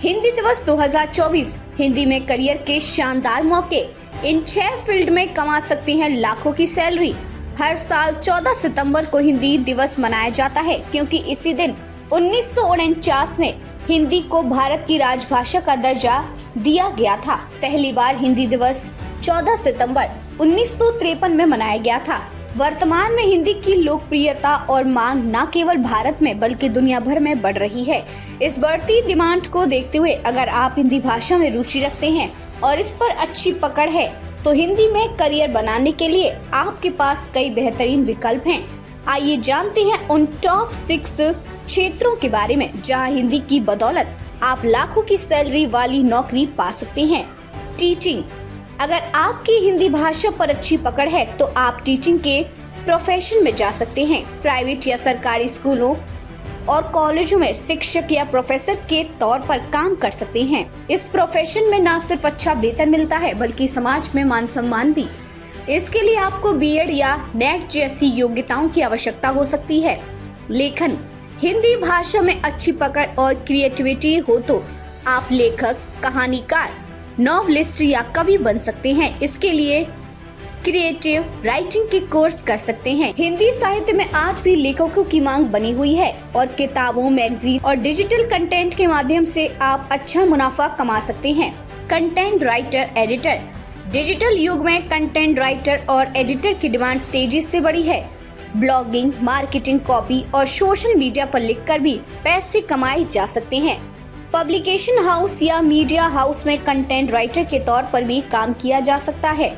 हिंदी दिवस 2024 हिंदी में करियर के शानदार मौके। इन 6 फील्ड में कमा सकते हैं लाखों की सैलरी। हर साल 14 सितंबर को हिंदी दिवस मनाया जाता है क्योंकि इसी दिन 1949 में हिंदी को भारत की राजभाषा का दर्जा दिया गया था। पहली बार हिंदी दिवस 14 सितंबर 1953 में मनाया गया था। वर्तमान में हिंदी की लोकप्रियता और मांग न केवल भारत में बल्कि दुनिया भर में बढ़ रही है। इस बढ़ती डिमांड को देखते हुए अगर आप हिंदी भाषा में रुचि रखते हैं और इस पर अच्छी पकड़ है तो हिंदी में करियर बनाने के लिए आपके पास कई बेहतरीन विकल्प हैं। आइए जानते हैं उन टॉप 6 क्षेत्रों के बारे में जहां हिंदी की बदौलत आप लाखों की सैलरी वाली नौकरी पा सकते हैं। टीचिंग। अगर आपकी हिंदी भाषा पर अच्छी पकड़ है तो आप टीचिंग के प्रोफेशन में जा सकते हैं। प्राइवेट या सरकारी स्कूलों और कॉलेजों में शिक्षक या प्रोफेसर के तौर पर काम कर सकते हैं। इस प्रोफेशन में न सिर्फ अच्छा वेतन मिलता है बल्कि समाज में मान सम्मान भी। इसके लिए आपको बीएड या नेट जैसी योग्यताओं की आवश्यकता हो सकती है। लेखन। हिंदी भाषा में अच्छी पकड़ और क्रिएटिविटी हो तो आप लेखक, कहानीकार, नॉवलिस्ट या कवि बन सकते हैं। इसके लिए क्रिएटिव राइटिंग के कोर्स कर सकते हैं। हिंदी साहित्य में आज भी लेखकों की मांग बनी हुई है और किताबों, मैगजीन और डिजिटल कंटेंट के माध्यम से आप अच्छा मुनाफा कमा सकते हैं। Content writer, editor. डिजिटल युग में कंटेंट राइटर और एडिटर की डिमांड तेजी से बढ़ी है। ब्लॉगिंग, मार्केटिंग, कॉपी और सोशल मीडिया पर लिखकर भी पैसे कमाए जा सकते हैं। पब्लिकेशन हाउस या मीडिया हाउस में कंटेंट राइटर के तौर पर भी काम किया जा सकता है।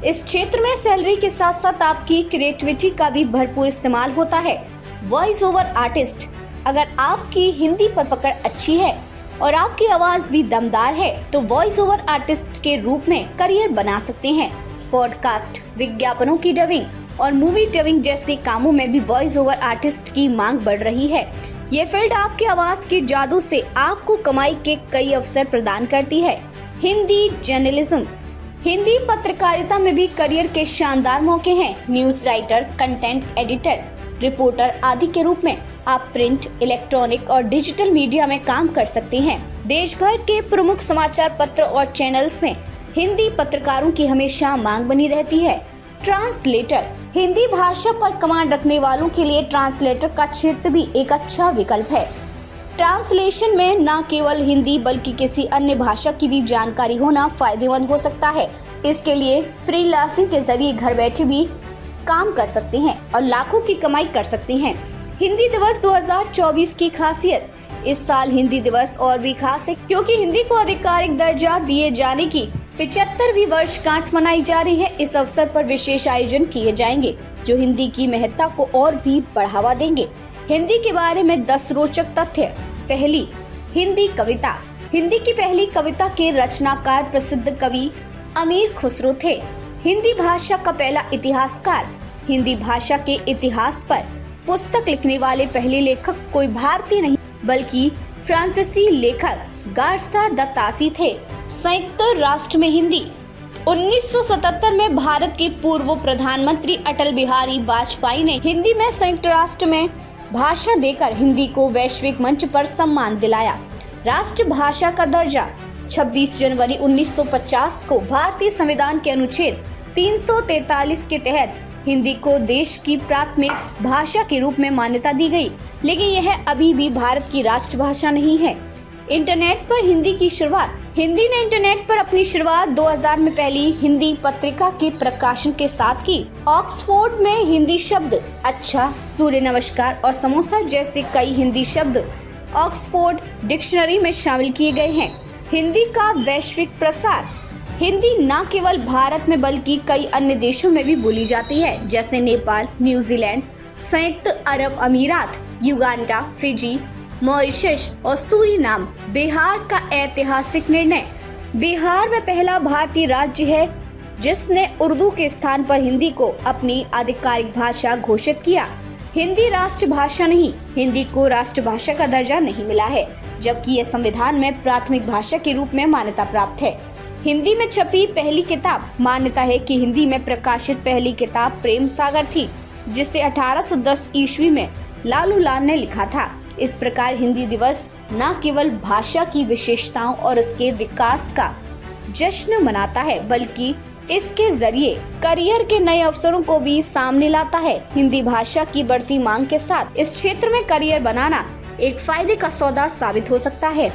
इस क्षेत्र में सैलरी के साथ साथ आपकी क्रिएटिविटी का भी भरपूर इस्तेमाल होता है। Voice over artist. अगर आपकी हिंदी पर पकड़ अच्छी है और आपकी आवाज भी दमदार है तो वॉइस ओवर आर्टिस्ट के रूप में करियर बना सकते हैं। पॉडकास्ट, विज्ञापनों की डबिंग और मूवी डबिंग जैसे कामों में भी वॉइस ओवर आर्टिस्ट की मांग बढ़ रही है। ये फील्ड आपकी आवाज के जादू से आपको कमाई के कई अवसर प्रदान करती है। हिंदी जर्नलिज्म। हिंदी पत्रकारिता में भी करियर के शानदार मौके हैं। News writer, content editor, reporter आदि के रूप में आप प्रिंट, इलेक्ट्रॉनिक और डिजिटल मीडिया में काम कर सकते हैं। देश भर के प्रमुख समाचार पत्र और चैनल्स में हिंदी पत्रकारों की हमेशा मांग बनी रहती है। ट्रांसलेटर। हिंदी भाषा पर कमांड रखने वालों के लिए ट्रांसलेटर का क्षेत्र भी एक अच्छा विकल्प है। ट्रांसलेशन में न केवल हिंदी बल्कि किसी अन्य भाषा की भी जानकारी होना फायदेमंद हो सकता है। इसके लिए फ्रीलांसिंग के जरिए घर बैठे भी काम कर सकते हैं और लाखों की कमाई कर सकते हैं। हिंदी दिवस 2024 की खासियत। इस साल हिंदी दिवस और भी खास है क्योंकि हिंदी को आधिकारिक दर्जा दिए जाने की 75वीं वर्षगांठ मनाई जा रही है। इस अवसर पर विशेष आयोजन किए जाएंगे जो हिंदी की महत्ता को और भी बढ़ावा देंगे। हिंदी के बारे में 10 रोचक तथ्य। पहली, हिंदी कविता। हिंदी की पहली कविता के रचनाकार प्रसिद्ध कवि अमीर खुसरो थे। हिंदी भाषा का पहला इतिहासकार। हिंदी भाषा के इतिहास पर पुस्तक लिखने वाले पहले लेखक कोई भारतीय नहीं बल्कि फ्रांसीसी लेखक गार्सा द तासी थे। संयुक्त राष्ट्र में हिंदी। 1977 में भारत के पूर्व प्रधानमंत्री अटल बिहारी वाजपेयी ने हिंदी में संयुक्त राष्ट्र में भाषण देकर हिंदी को वैश्विक मंच पर सम्मान दिलाया। राष्ट्रभाषा का दर्जा। 26 जनवरी 1950 को भारतीय संविधान के अनुच्छेद 343 के तहत हिंदी को देश की प्राथमिक भाषा के रूप में मान्यता दी गई, लेकिन यह अभी भी भारत की राष्ट्रभाषा नहीं है। इंटरनेट पर हिंदी की शुरुआत। हिंदी ने इंटरनेट पर अपनी शुरुआत 2000 में पहली हिंदी पत्रिका के प्रकाशन के साथ की। ऑक्सफोर्ड में हिंदी शब्द अच्छा, सूर्य नमस्कार और समोसा जैसे कई हिंदी शब्द ऑक्सफोर्ड डिक्शनरी में शामिल किए गए हैं। हिंदी का वैश्विक प्रसार। हिंदी न केवल भारत में बल्कि कई अन्य देशों में भी बोली जाती है जैसे नेपाल, न्यूजीलैंड, संयुक्त अरब अमीरात, युगांडा, फिजी, मॉरिशस और सूरीनाम। बिहार का ऐतिहासिक निर्णय। बिहार में पहला भारतीय राज्य है जिसने उर्दू के स्थान पर हिंदी को अपनी आधिकारिक भाषा घोषित किया। हिंदी राष्ट्रभाषा नहीं, हिंदी को राष्ट्रभाषा का दर्जा नहीं मिला है जबकि यह संविधान में प्राथमिक भाषा के रूप में मान्यता प्राप्त है। हिंदी में छपी पहली किताब। मान्यता है कि हिंदी में प्रकाशित पहली किताब प्रेम सागर थी जिसे 1810 ईस्वी में लालू लाल ने लिखा था। इस प्रकार हिंदी दिवस न केवल भाषा की विशेषताओं और उसके विकास का जश्न मनाता है, बल्कि इसके जरिए करियर के नए अवसरों को भी सामने लाता है। हिंदी भाषा की बढ़ती मांग के साथ इस क्षेत्र में करियर बनाना एक फायदे का सौदा साबित हो सकता है।